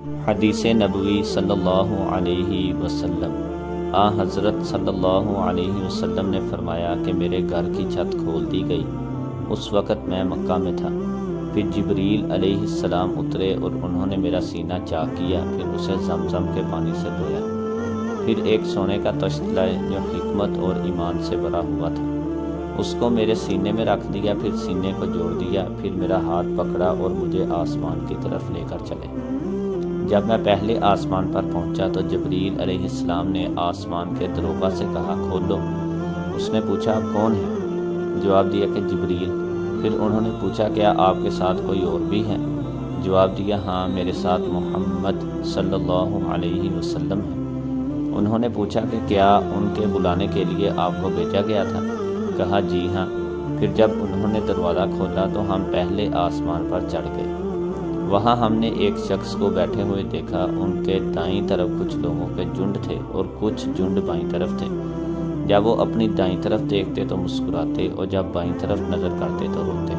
حدیث نبوی صلی اللہ علیہ وسلم۔ حضرت صلی اللہ علیہ وسلم نے فرمایا کہ میرے گھر کی چھت کھول دی گئی۔ اس وقت میں مکہ میں تھا۔ پھر جبریل علیہ السلام اترے اور انہوں نے میرا سینہ چاک کیا، پھر اسے زمزم کے پانی سے دھویا۔ پھر ایک سونے کا تشت لائے جو حکمت اور ایمان سے بھرا ہوا تھا، اس کو میرے سینے میں رکھ دیا، پھر سینے کو جوڑ دیا، پھر میرا ہاتھ پکڑا اور مجھے آسمان کی طرف لے کر چلے۔ جب میں پہلے آسمان پر پہنچا تو جبریل علیہ السلام نے آسمان کے دروغہ سے کہا کھولو۔ اس نے پوچھا آپ کون ہیں؟ جواب دیا کہ جبریل۔ پھر انہوں نے پوچھا کیا آپ کے ساتھ کوئی اور بھی ہے؟ جواب دیا ہاں، میرے ساتھ محمد صلی اللہ علیہ وسلم ہے۔ انہوں نے پوچھا کہ کیا ان کے بلانے کے لیے آپ کو بھیجا گیا تھا؟ کہا جی ہاں۔ پھر جب انہوں نے دروازہ کھولا تو ہم پہلے آسمان پر چڑھ گئے۔ وہاں ہم نے ایک شخص کو بیٹھے ہوئے دیکھا، ان کے دائیں طرف کچھ لوگوں کے جھنڈ تھے اور کچھ جھنڈ بائیں طرف تھے۔ جب وہ اپنی دائیں طرف دیکھتے تو مسکراتے اور جب بائیں طرف نظر کرتے تو روتے۔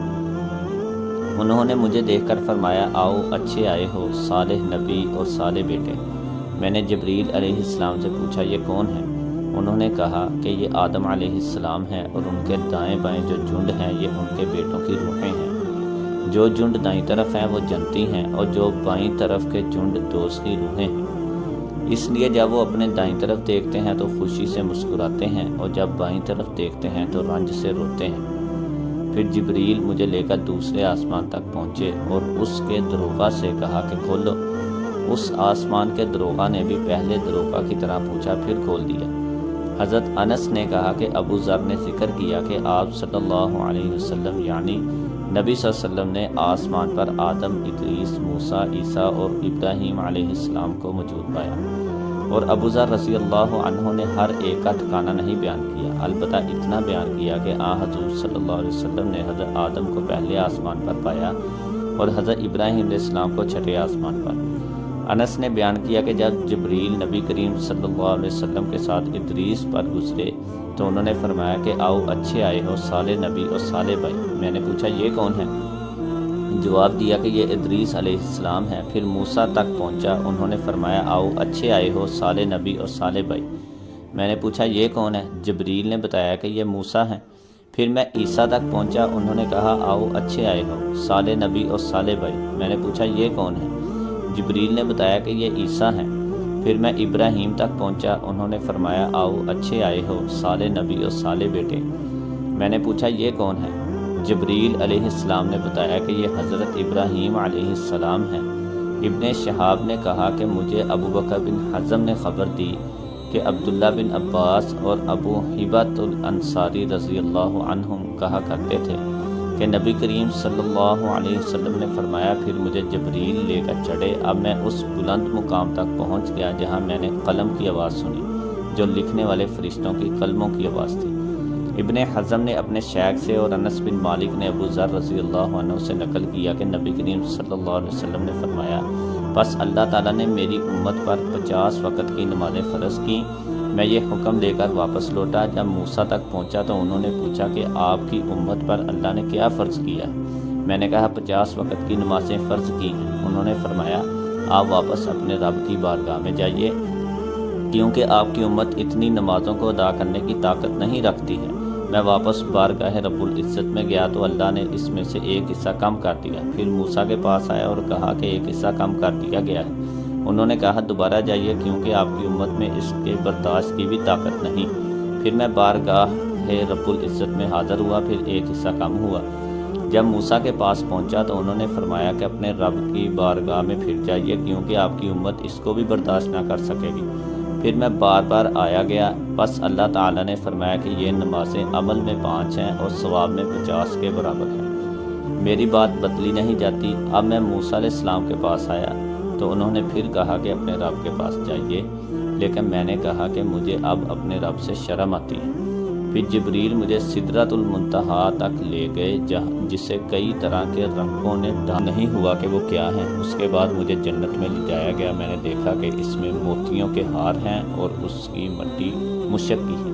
انہوں نے مجھے دیکھ کر فرمایا آؤ اچھے آئے ہو صالح نبی اور صالح بیٹے۔ میں نے جبریل علیہ السلام سے پوچھا یہ کون ہے؟ انہوں نے کہا کہ یہ آدم علیہ السلام ہے اور ان کے دائیں بائیں جو جھنڈ ہیں یہ ان کے بیٹوں کی روحیں ہیں۔ جو جھنڈ دائیں طرف ہیں وہ جنتی ہیں اور جو بائیں طرف کے جھنڈ دوست کی روحیں ہیں۔ اس لیے جب وہ اپنے دائیں طرف دیکھتے ہیں تو خوشی سے مسکراتے ہیں اور جب بائیں طرف دیکھتے ہیں تو رنج سے روتے ہیں۔ پھر جبریل مجھے لے کر دوسرے آسمان تک پہنچے اور اس کے دروغہ سے کہا کہ کھولو۔ اس آسمان کے دروغہ نے بھی پہلے دروغہ کی طرح پوچھا، پھر کھول دیا۔ حضرت انس نے کہا کہ ابو ذر نے ذکر کیا کہ آپ صلی اللہ علیہ وسلم یعنی نبی صلی اللہ علیہ وسلم نے آسمان پر آدم، ادریس، موسیٰ، عیسیٰ اور ابراہیم علیہ السلام کو موجود پایا، اور ابو ذر رضی اللہ عنہ نے ہر ایک کا ٹھکانہ نہیں بیان کیا، البتہ اتنا بیان کیا کہ حضور صلی اللہ علیہ وسلم نے حضرت آدم کو پہلے آسمان پر پایا اور حضرت ابراہیم علیہ السلام کو چھٹے آسمان پر۔ انس نے بیان کیا کہ جب جبریل نبی کریم صلی اللہ علیہ وسلم کے ساتھ ادریس پر گزرے تو انہوں نے فرمایا کہ آؤ اچھے آئے ہو صالح نبی اور صالح بھائی۔ میں نے پوچھا یہ کون ہے؟ جواب دیا کہ یہ ادریس علیہ السلام ہے۔ پھر موسیٰ تک پہنچا، انہوں نے فرمایا آؤ اچھے آئے ہو صالح نبی اور صالح بھائی۔ میں نے پوچھا یہ کون ہے؟ جبریل نے بتایا کہ یہ موسیٰ ہیں۔ پھر میں عیسیٰ تک پہنچا، انہوں نے کہا آؤ اچھے آئے ہو صالح نبی اور صالح بھائی۔ میں نے پوچھا یہ کون ہے؟ جبریل نے بتایا کہ یہ عیسیٰ ہیں۔ پھر میں ابراہیم تک پہنچا، انہوں نے فرمایا آؤ اچھے آئے ہو صالح نبی اور صالح بیٹے۔ میں نے پوچھا یہ کون ہے؟ جبریل علیہ السلام نے بتایا کہ یہ حضرت ابراہیم علیہ السلام ہیں۔ ابن شہاب نے کہا کہ مجھے ابو بکر بن حزم نے خبر دی کہ عبداللہ بن عباس اور ابو حبۃ الانصاری رضی اللہ عنہم کہا کرتے تھے کہ نبی کریم صلی اللہ علیہ وسلم نے فرمایا پھر مجھے جبریل لے کر چڑھے۔ اب میں اس بلند مقام تک پہنچ گیا جہاں میں نے قلم کی آواز سنی جو لکھنے والے فرشتوں کی قلموں کی آواز تھی۔ ابن حزم نے اپنے شیخ سے اور انس بن مالک نے ابو ذر رضی اللہ عنہ سے نقل کیا کہ نبی کریم صلی اللہ علیہ وسلم نے فرمایا بس اللہ تعالیٰ نے میری امت پر 50 وقت کی نمازیں فرض کی۔ میں یہ حکم لے کر واپس لوٹا۔ جب موسیٰ تک پہنچا تو انہوں نے پوچھا کہ آپ کی امت پر اللہ نے کیا فرض کیا؟ میں نے کہا 50 وقت کی نمازیں فرض کی ہیں۔ انہوں نے فرمایا آپ واپس اپنے رب کی بارگاہ میں جائیے، کیونکہ آپ کی امت اتنی نمازوں کو ادا کرنے کی طاقت نہیں رکھتی ہے۔ میں واپس بارگاہ رب العزت میں گیا تو اللہ نے اس میں سے ایک حصہ کم کر دیا۔ پھر موسیٰ کے پاس آیا اور کہا کہ ایک حصہ کم کر دیا گیا ہے۔ انہوں نے کہا دوبارہ جائیے کیونکہ آپ کی امت میں اس کے برداشت کی بھی طاقت نہیں۔ پھر میں بارگاہ رب العزت میں حاضر ہوا، پھر ایک حصہ کم ہوا۔ جب موسیٰ کے پاس پہنچا تو انہوں نے فرمایا کہ اپنے رب کی بارگاہ میں پھر جائیے کیونکہ آپ کی امت اس کو بھی برداشت نہ کر سکے گی۔ پھر میں بار بار آیا گیا، بس اللہ تعالیٰ نے فرمایا کہ یہ نمازیں عمل میں 5 ہیں اور ثواب میں 50 کے برابر ہیں۔ میری بات بدلی نہیں جاتی۔ اب میں موسیٰ علیہ السلام کے پاس آیا تو انہوں نے پھر کہا کہ اپنے رب کے پاس جائیے، لیکن میں نے کہا کہ مجھے اب اپنے رب سے شرم آتی ہے۔ پھر جبریل مجھے سدرۃ المنتہا تک لے گئے جسے کئی طرح کے رنگوں نے نہیں ہوا کہ وہ کیا ہیں۔ اس کے بعد مجھے جنت میں لے جایا گیا۔ میں نے دیکھا کہ اس میں موتیوں کے ہار ہیں اور اس کی مٹی مشک کی ہے۔